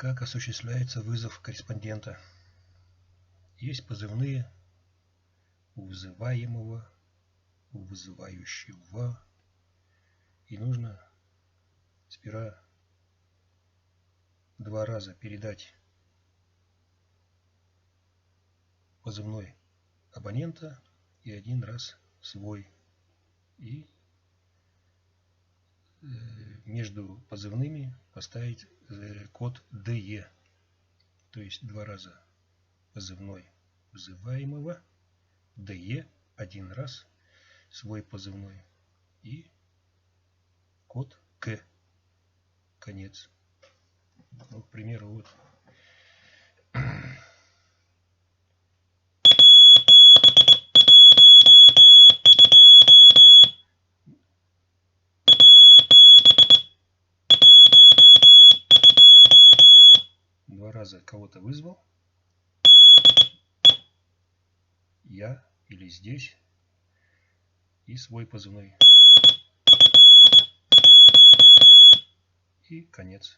Как осуществляется вызов корреспондента? Есть позывные у вызываемого, у вызывающего. И нужно сперва 2 раза передать позывной абонента и 1 раз свой. И между позывными поставить код DE. То есть 2 раза позывной вызываемого, DE 1 раз свой позывной и код К. Конец. Ну, к примеру, вот. Два раза кого-то вызвал. Я или здесь. И свой позывной. И конец.